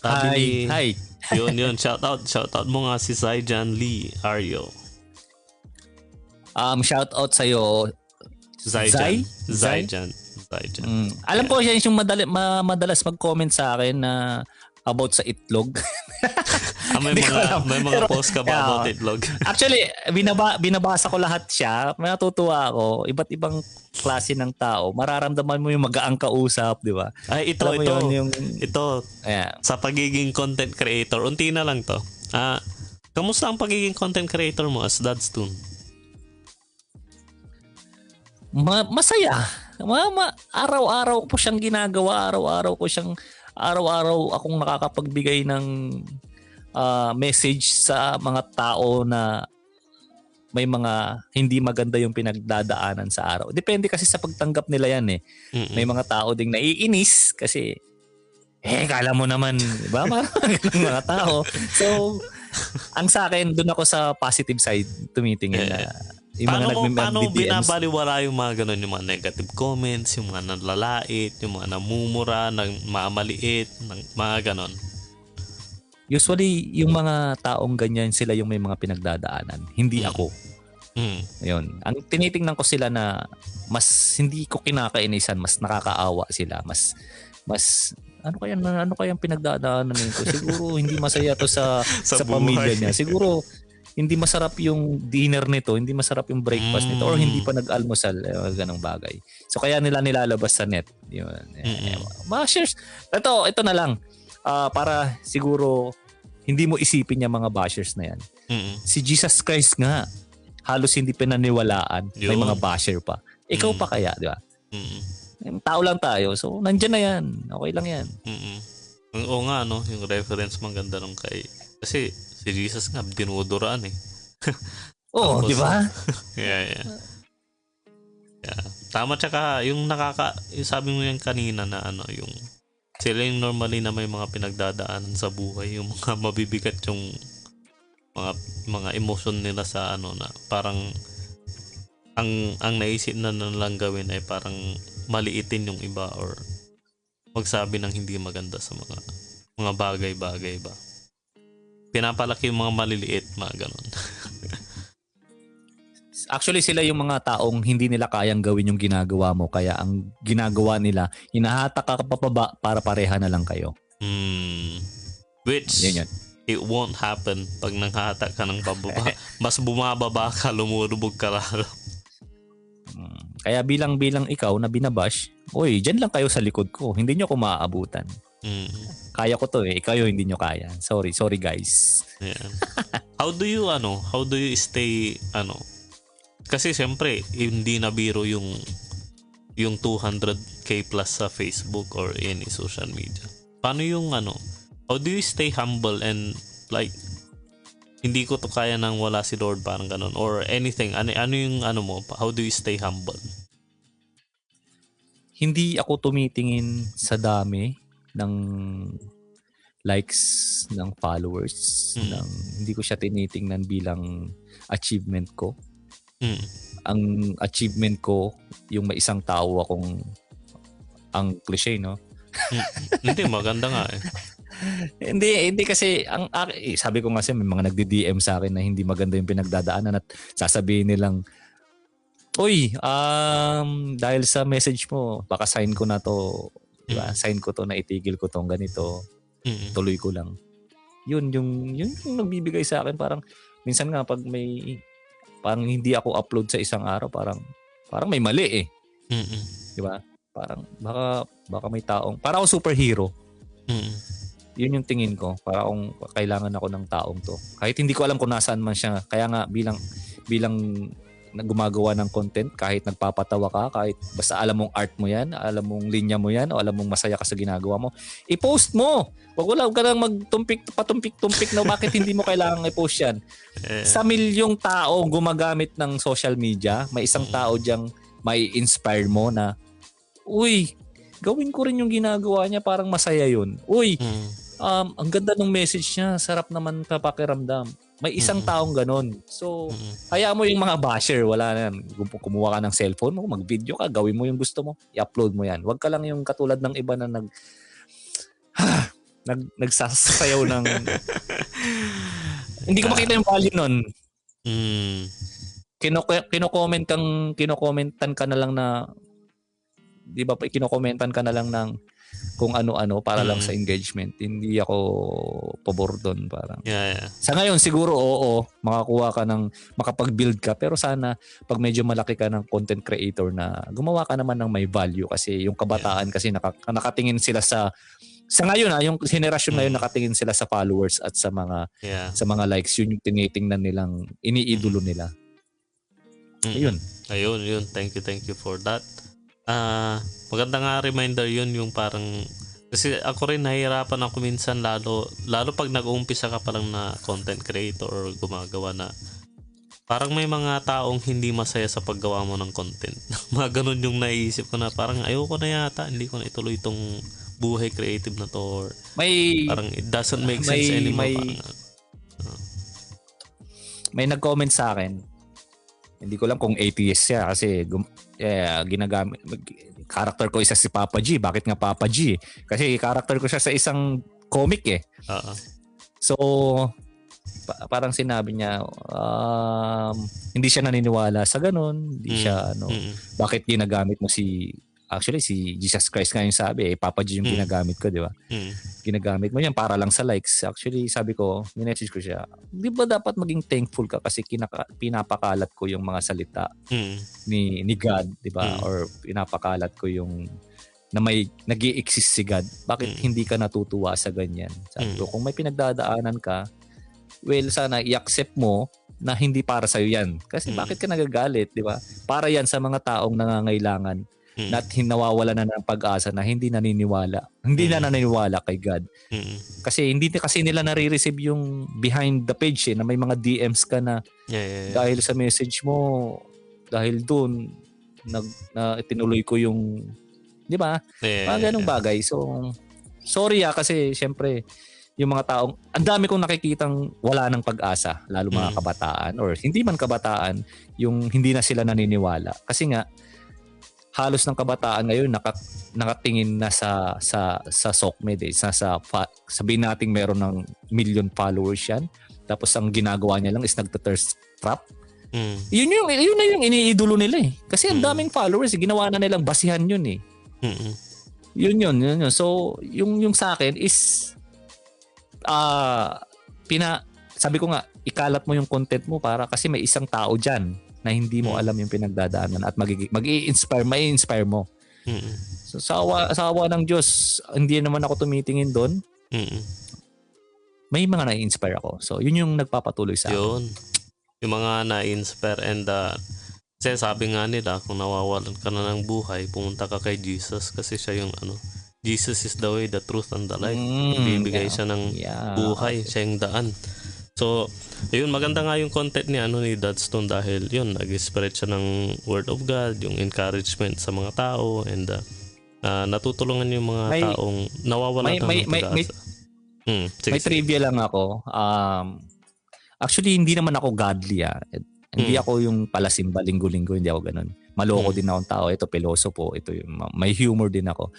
Hi. Yun. Shoutout mo nga si Zaijan Lee Aryo. Shoutout sa'yo. Zaijan. Alam ko siya yung madalas mag-comment sa akin na about sa itlog. may mga post ka ba about itlog? Actually, binabasa ko lahat siya. Natutuwa ako. Iba't ibang klase ng tao. Mararamdaman mo yung magaang kausap, di ba? Ay, ito. Sa pagiging content creator, unti na lang to. Kamusta ang pagiging content creator mo as Dad's Tune? Masaya. Araw-araw ko siyang ginagawa. Araw-araw akong nakakapagbigay ng message sa mga tao na may mga hindi maganda yung pinagdadaanan sa araw. Depende kasi sa pagtanggap nila yan eh. Mm-mm. May mga tao ding naiinis kasi kala mo naman, di ba? Mga tao. So, ang sa akin, doon ako sa positive side tumitingin na yung paano binabaliwala yung mga ganun, yung mga negative comments, yung mga nalalait, yung mga namumura, mamaliit, mga ganun? Usually, yung mga taong ganyan, sila yung may mga pinagdadaanan. Hindi ako. Ayun. Ang tinitingnan ko sila na mas hindi ko kinakainisan, mas nakakaawa sila, mas ano kaya pinagdadaanan nito? Siguro hindi masaya to sa pamilya niya. Siguro hindi masarap yung dinner nito, hindi masarap yung breakfast nito, or hindi pa nag-almusal, ganong bagay. So kaya nila nilalabas sa net. Yun. Bashers. Ito na lang. Para siguro hindi mo isipin yung mga bashers na yan. Si Jesus Christ nga, halos hindi pinaniwalaan. Yun. May mga basher pa. Ikaw pa kaya, di ba? Tao lang tayo. So, nandyan na yan. Okay lang yan. Oo nga, no? Yung reference maganda nung kay... Kasi si Jesus nga, dinuduraan eh. Oo, di ba? Yeah. Tama, tsaka yung yung sabi mo yan kanina na yung sila yung normally na may mga pinagdadaanan sa buhay, yung mga mabibigat yung mga emotion nila sa na parang ang naisip na lang gawin ay parang maliitin yung iba or magsabi ng hindi maganda sa mga bagay-bagay ba. Pinapalaki yung mga maliliit, mga ganon. Actually, sila yung mga taong hindi nila kayang gawin yung ginagawa mo. Kaya ang ginagawa nila, hinahatak ka papaba para pareha na lang kayo. Which, yun. It won't happen pag nanghahatak ka ng pababa. Mas bumababa ka, lumulubog ka lalo. Kaya bilang ikaw na binabash, dyan lang kayo sa likod ko. Hindi nyo ako maaabutan. Kaya ko to eh. Ikaw hindi nyo kaya. Sorry guys. Yeah. How do you stay kasi siyempre hindi na biro yung 200k plus sa Facebook or any social media. Paano yung how do you stay humble and like hindi ko to kaya nang wala si Lord, parang ganun, or anything? Ano yung mo? How do you stay humble? Hindi ako tumitingin sa dami ng likes, ng followers, hindi ko siya tinitingnan bilang achievement ko. Ang achievement ko, yung may isang tao akong ang cliche, no? Hindi, maganda nga eh. Hindi kasi sabi ko kasi may mga nagdi-DM sa akin na hindi maganda yung pinagdadaanan at sasabihin nilang, dahil sa message mo, baka sign ko na to, diba? Sign ko to na itigil ko tong ganito. Tuloy ko lang. Yun yung nagbibigay sa akin, parang minsan nga pag may parang hindi ako upload sa isang araw, parang may mali eh. Diba? Parang baka may taong, para ako superhero. Yun yung tingin ko. Para akong kailangan ako ng taong to. Kahit hindi ko alam kung nasaan man siya. Kaya nga bilang gumagawa ng content, kahit nagpapatawa ka, kahit basta alam mong art mo yan, alam mong linya mo yan, o alam mong masaya ka sa ginagawa mo, i-post mo. Wag ka nang patumpik-tumpik na bakit hindi mo kailangan i-post yan. Sa milyong tao gumagamit ng social media, may isang tao diyang may inspire mo na, gawin ko rin yung ginagawa niya, parang masaya yun. Ang ganda ng message niya, sarap naman papakiramdam. May isang taong ganon. So, hayaan mo yung mga basher, wala na yan. Kumuha ka ng cellphone mo, mag-video ka, gawin mo yung gusto mo, i-upload mo yan. Huwag ka lang yung katulad ng iba na nagsasayaw ng hindi ko makita yung value nun. Kinokomentan ka na lang na, di ba, kinokomentan ka na lang ng kung ano-ano para lang sa engagement. Hindi ako pabor doon, parang. Sa ngayon siguro makakuha ka ng makapag-build ka, pero sana pag medyo malaki ka ng content creator na gumawa ka naman ng may value, kasi yung kabataan kasi nakatingin sila sa ngayon yung henerasyon ngayon nakatingin sila sa followers at sa mga likes. Yun yung tinitingnan nilang iniidolo nila. Ayun. Thank you for that. Maganda nga reminder yun, yung parang, kasi ako rin nahihirapan ako minsan, lalo pag nag-uumpisa ka pa lang na content creator or gumagawa na, parang may mga taong hindi masaya sa paggawa mo ng content. Mga ganun yung naiisip ko na parang ayoko na yata, hindi ko na ituloy itong buhay creative na to, or parang it doesn't make sense anymore. May nag-comment sa akin, hindi ko lang kung atheist siya kasi ginagamit character ko isa si Papa G. Bakit nga Papa G? Kasi character ko siya sa isang comic eh. So parang sinabi niya hindi siya naniniwala sa ganun, hindi siya bakit ginagamit mo si Jesus Christ nga yung sabi Papa G yung ginagamit ko, di ba? Ginagamit mo yan para lang sa likes. Actually, sabi ko, minessage ko siya, di ba dapat maging thankful ka kasi pinapakalat ko yung mga salita ni God, di ba? Or pinapakalat ko yung na may nag-i-exist si God. Bakit hindi ka natutuwa sa ganyan? Sabi ko, kung may pinagdadaanan ka, well, sana i-accept mo na hindi para sa'yo yan. Kasi bakit ka nagagalit, di ba? Para yan sa mga taong nangangailangan na nawawala na ng pag-asa, na hindi naniniwala. Hindi na naniniwala kay God. Kasi hindi kasi nila nare-receive yung behind the page na may mga DMs ka na dahil sa message mo, dahil doon na tinuloy ko yung, di ba? Mga ganung bagay. So, sorry kasi syempre, yung mga taong, ang dami kong nakikitang wala ng pag-asa, lalo mga kabataan, or hindi man kabataan, yung hindi na sila naniniwala. Kasi nga, halos ng kabataan ngayon nakatingin na sa SOCMED sabihin nating meron ng million followers yan, tapos ang ginagawa niya lang is nagta-thirst trap. Yun na yung iniidolo nila eh, kasi ang daming followers, ginawa na nilang basihan yun eh. Yun. So yung sa akin is sabi ko nga, ikalat mo yung content mo para kasi may isang tao dyan na hindi mo alam yung pinagdadaanan at mai-inspire mo. So sa awa ng Diyos, hindi naman ako tumitingin doon. May mga na-inspire ako. So yun yung nagpapatuloy sa akin. Yun. Yung mga na-inspire and kasi sabi nga nila, kung nawawalan ka na ng buhay, pumunta ka kay Jesus kasi siya yung Jesus is the way, the truth, and the life. Bibigay siya ng buhay, siya yung daan. So, ayun, maganda nga yung content ni Dadstone dahil yun, nag-spread siya ng Word of God, yung encouragement sa mga tao, and natutulungan yung mga taong nawawalan ng pag-asa. May trivia lang ako. Actually, hindi naman ako godly. Hindi ako yung palasimba linggo-linggo, hindi ako ganun. Maloko din akong tao. Ito, pilosopo. Ito yung, may humor din ako.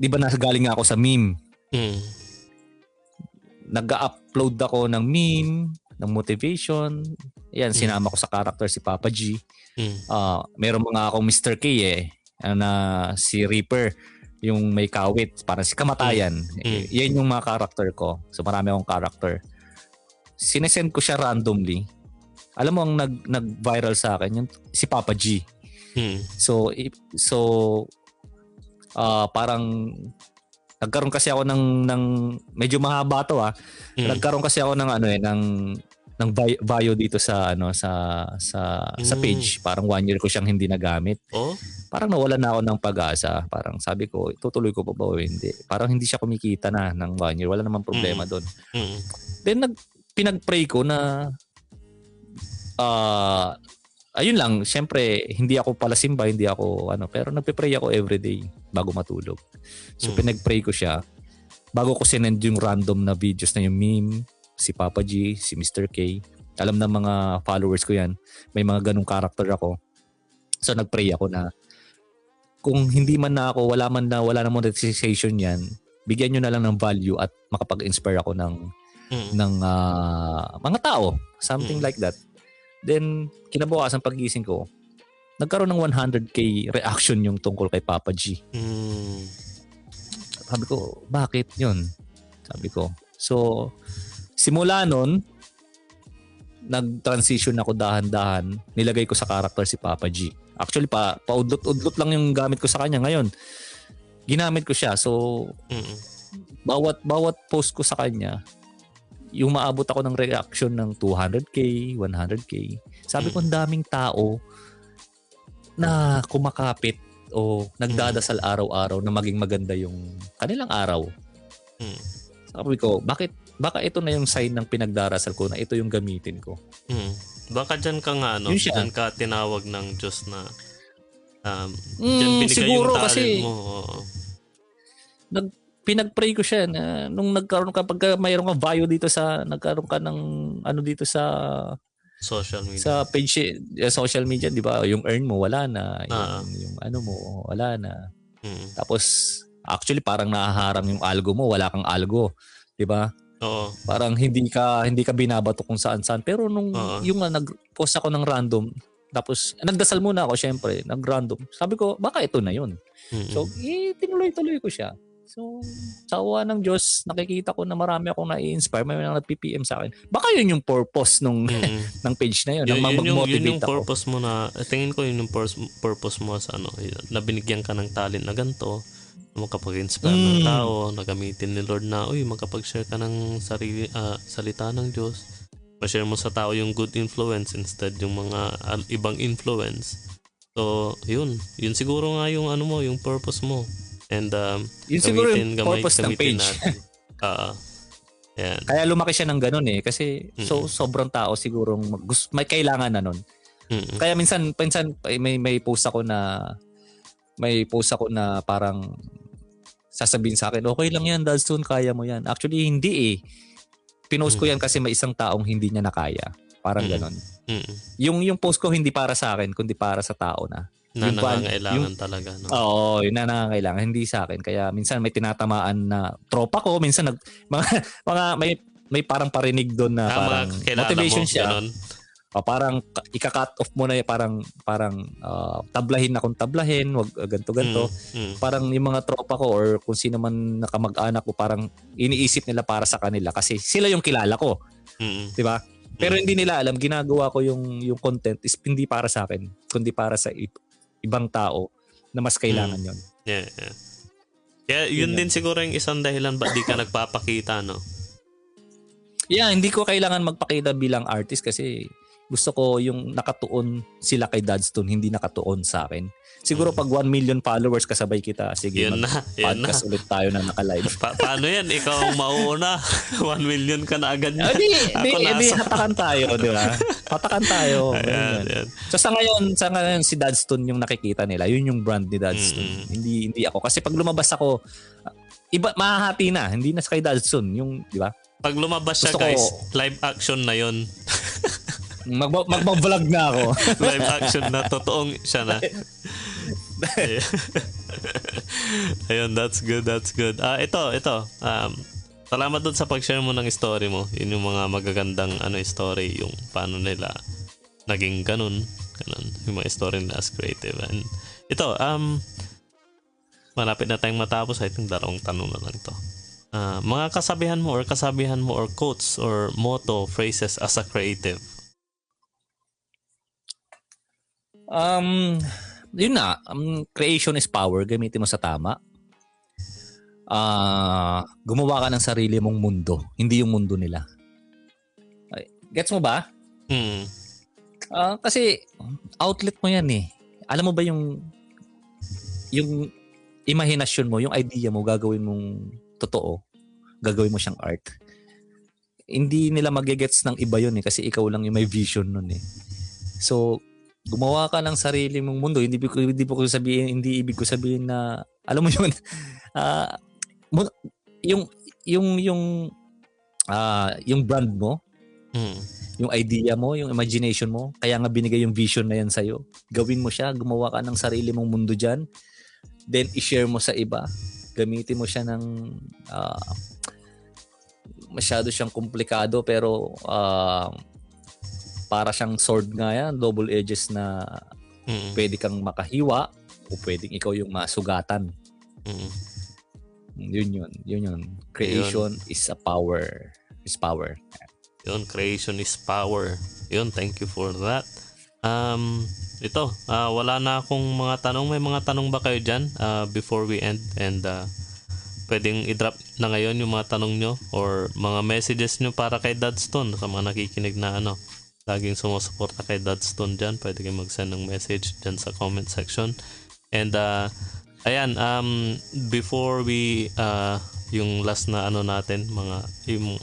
Di ba galing ako sa meme? Nag-upload ako ng meme, ng motivation. Yan, sinama ko sa character si Papa G. Meron mga akong Mr. K na si Reaper, yung may kawit, parang si Kamatayan. Yan yung mga character ko. So marami akong character. Sinesend ko siya randomly. Alam mo ang nag-viral sa akin, yung si Papa G. So parang nagkaroon kasi ako ng medyo mahaba to Nagkaroon kasi ako ng bio dito sa sa page. Parang 1 year ko siyang hindi nagamit. Parang nawalan na ako ng pag-asa. Parang sabi ko, tutuloy ko pa ba o hindi? Parang hindi siya kumikita na ng 1 year. Wala namang problema doon. Then pinag-pray ko na ayun lang, syempre hindi ako palasimba, hindi ako pero nagpe-pray ako everyday bago matulog. So pinag-pray ko siya. Bago ko sinend yung random na videos na yung meme, si Papa G, si Mr. K. Alam na mga followers ko yan. May mga ganung character ako. So nag-pray ako na kung hindi man na ako, wala na monetization yan, bigyan nyo na lang ng value at makapag-inspire ako ng mga tao. Something like that. Then, kinabukasan pagising ko, nagkaroon ng 100k reaction yung tungkol kay Papa G. Sabi ko, bakit yun? Sabi ko. So, simula nun, nag-transition ako dahan-dahan. Nilagay ko sa character si Papa G. Actually, paudlot-udlot lang yung gamit ko sa kanya. Ngayon, ginamit ko siya. So, bawat post ko sa kanya, yung maabot ako ng reaction ng 200k, 100k. Sabi ko, ang daming tao na kumakapit o nagdadasal araw-araw na maging maganda yung kanilang araw. Sabi ko, baka ito na yung sign ng pinagdarasal ko na ito yung gamitin ko. Baka dyan ka nga, dyan ka tinawag ng Diyos na dyan binigay siguro yung talent kasi, mo. pinag-pray ko siya na nung nagkaroon ka, pagka mayroon kang bio dito nagkaroon ka ng dito sa social media. Sa page, social media, di ba? Yung earn mo, wala na. Yung ano mo, wala na. Tapos, actually, parang nahaharang yung algo mo, wala kang algo. Di ba? Oo. Parang hindi ka binabato kung saan-saan. Pero nung yung nag-post ako ng random, tapos nagdasal muna ako syempre, nag-random. Sabi ko, baka ito na yun. So, tinuloy-tuloy ko siya. So, sa awa ng Diyos, nakikita ko na marami akong nai-inspire, may mga nag-PPM sa akin. Baka yun yung purpose ng page na yun. Yun yung purpose mo na, tingin ko yun yung purpose mo sa na binigyan ka ng talent na ganito, makapag-inspire ng tao, na gamitin ni Lord na, makapag-share ka ng salita ng Diyos. Ma-share mo sa tao yung good influence instead yung mga ibang influence. So, yun siguro nga yung yung purpose mo. And yun siguro yung purpose ng page. Yan. Kaya lumaki siya ng ganun kasi sobrang tao siguro may kailangan na nun. Kaya minsan may post ako na parang sasabihin sa akin, okay lang yan, Dalston, kaya mo yan. Actually, hindi Pinost ko yan kasi may isang taong hindi niya nakaya. Parang ganun. Yung post ko hindi para sa akin, kundi para sa tao na nangangailangan talaga. No? Oo, yun na nangangailangan. Hindi sa akin. Kaya minsan may tinatamaan na tropa ko. Minsan may parang parinig doon na parang motivation siya. Ganun. Parang ika-cut off mo na parang tablahin akong tablahin, wag ganto. Parang yung mga tropa ko or kung sino man nakamag-anak ko parang iniisip nila para sa kanila kasi sila yung kilala ko. 'Di ba? Pero hindi nila alam ginagawa ko yung content is hindi para sa akin, kundi para sa ibang tao na mas kailangan yon. Yeah. Kaya yun din siguro yung isang dahilan ba't di ka nagpapakita, no? Yeah, hindi ko kailangan magpakita bilang artist kasi gusto ko yung nakatuon sila kay Dadston, hindi nakatuon sa akin. Siguro pag 1 million followers kasabay kita, sige podcast ulit tayo na naka-live. Paano yan? Ikaw ang mauuna. 1 million ka na agad niya. Hindi, hatakan tayo, di ba? Hatakan tayo. Ayan. So sa ngayon si Dadston yung nakikita nila. Yun yung brand ni Dadston. Hindi ako. Kasi pag lumabas ako, iba, mahahati na. Hindi na sa kay Dadston. Yung, di ba? Pag lumabas siya, guys, live action na yun. Magbablog na ako. Live action na. Totoong siya na. Ayun, that's good. Ito. Salamat doon sa pag-share mo ng story mo. Yun yung mga magagandang story. Yung paano nila naging ganun. Yung mga story nila as creative. And ito, malapit na tayong matapos. I think dalawang tanong na lang ito. Mga kasabihan mo or quotes or motto, phrases as a creative. Yun na, creation is power. Gamitin mo sa tama. Gumawa ka ng sarili mong mundo, hindi yung mundo nila. Gets mo ba? Kasi outlet mo yan Alam mo ba yung imahinasyon mo, yung idea mo, gagawin mong totoo, gagawin mo siyang art. Hindi nila magigets ng iba yun kasi ikaw lang yung may vision nun So, gumawa ka ng sarili mong mundo. Hindi ibig ko sabihin na alam mo yun yung brand mo, yung idea mo, yung imagination mo, kaya nga binigay yung vision na yan sa'yo. Gawin mo siya, gumawa ka ng sarili mong mundo dyan. then i-share mo sa iba. Gamitin mo siya ng masyado siyang komplikado pero para siyang sword nga yan, double edges na pwede kang makahiwa o pwedeng ikaw yung masugatan. Yun. Creation is a power. Is power. Yun, creation is power. Yun, thank you for that. Ito, wala na akong mga tanong. May mga tanong ba kayo dyan before we end? And pwedeng i-drop na ngayon yung mga tanong nyo or mga messages nyo para kay Dadstone sa mga nakikinig na laging sumusuporta kay Dadstone dyan. Pwede kayo mag-send ng message dyan sa comment section. And ayan, before we yung last na natin, mga yung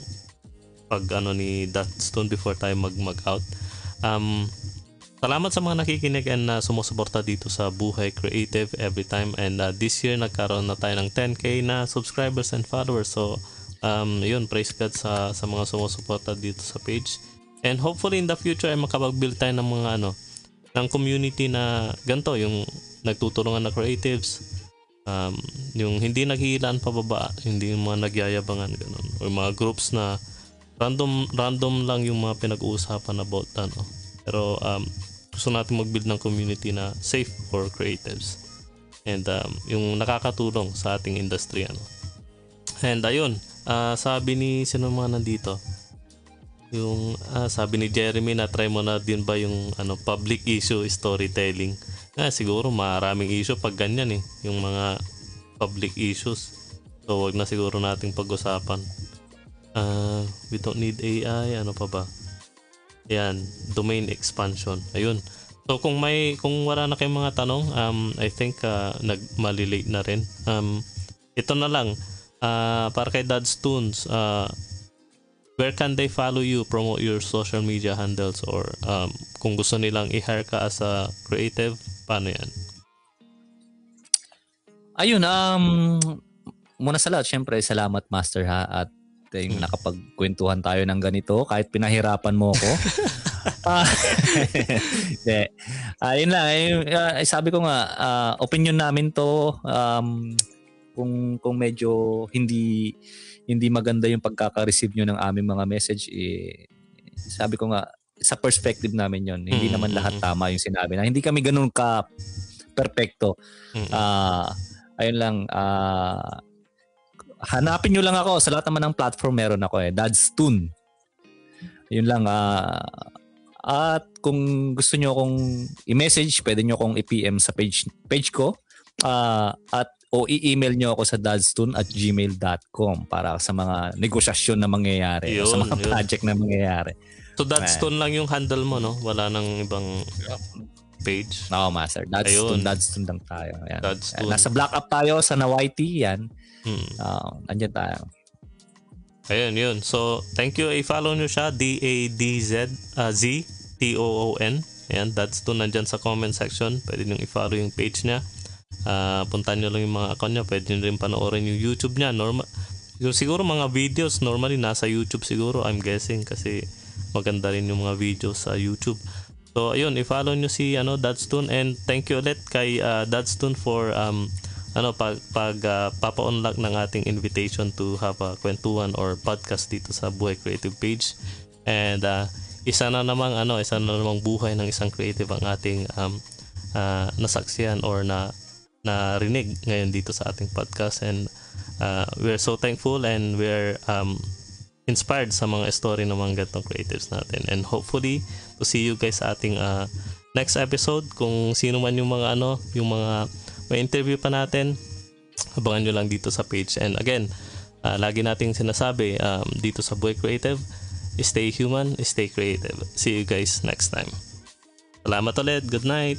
pag ni Dadstone before tayo mag-out. Salamat sa mga nakikinig and sumusuporta dito sa Buhay Creative every time. And this year nagkaroon na tayo ng 10K na subscribers and followers. So yun, praise God sa mga sumusuporta dito sa page. And hopefully in the future ay makapag-build tayo ng mga ng community na ganito, yung nagtutulungan na creatives, yung hindi naghihilaan pababa, hindi yung mga nagyayabangan ganun, or mga groups na random lang yung mga pinag-uusapan about pero gusto natin mag-build ng community na safe for creatives and yung nakakatulong sa ating industry And ayun, sabi ni sino mga nandito, yung sabi ni Jeremy na try mo na din ba yung public issue storytelling. Siguro maraming issue pag ganyan yung mga public issues, so wag na siguro nating pag-usapan. We don't need AI, ano pa ba? Yan, domain expansion. Ayun. So kung wala na kayong mga tanong, I think nagmalilate na rin. Ito na lang, para kay Dadstones, where can they follow you, promote your social media handles, or kung gusto nilang i-hire ka as a creative, paano yan? Ayun, muna sa lahat, syempre, salamat Master at yung nakapagkwentuhan tayo ng ganito kahit pinahirapan mo ko. Ayun lang, sabi ko nga, opinion namin to, kung medyo hindi maganda yung pagkaka-receive nyo ng aming mga message, sabi ko nga, sa perspective namin yon, hindi naman lahat tama yung sinabi na. Hindi kami ganun ka perfecto. Ayun lang, hanapin nyo lang ako sa lahat naman ng platform, meron ako Dadstone. Yun lang. At kung gusto nyo akong i-message, pwede nyo akong i-PM sa page ko, at o i-email nyo ako sa dadstone@gmail.com para sa mga negosyasyon na mangyayari, sa mga project na mangyayari. So Dadstone lang yung handle mo, no? Wala nang ibang page? No, Master. Dadstone lang tayo. Ayan. Dadstone. Nasa Black Up tayo sa YT yan. Andyan tayo. Ayun, yun. So, thank you. I-follow nyo siya. DADZTOON. Ayan, Dadstone nandyan sa comment section. Pwede nyo i-follow yung page niya. Puntahan nyo lang yung mga account niya. Pwede nyo rin panoorin yung YouTube niya. Siguro mga videos normally nasa YouTube siguro, I'm guessing, kasi maganda rin yung mga videos sa YouTube. So ayun, i-follow nyo si Dadstone, and thank you ulit kay Dadstone for papa-unlock ng ating invitation to have a kwentuhan or podcast dito sa Buhay Creative page. And isa na namang buhay ng isang creative ang ating nasaksihan or narinig ngayon dito sa ating podcast. And we're so thankful and we're inspired sa mga story ng mga ganitong creatives natin, and hopefully to see you guys sa ating next episode. Kung sino man yung mga may interview pa natin, abangan nyo lang dito sa page. And again, lagi nating sinasabi dito sa Buhay Creative, stay human, stay creative. See you guys next time. Salamat ulit. Good night.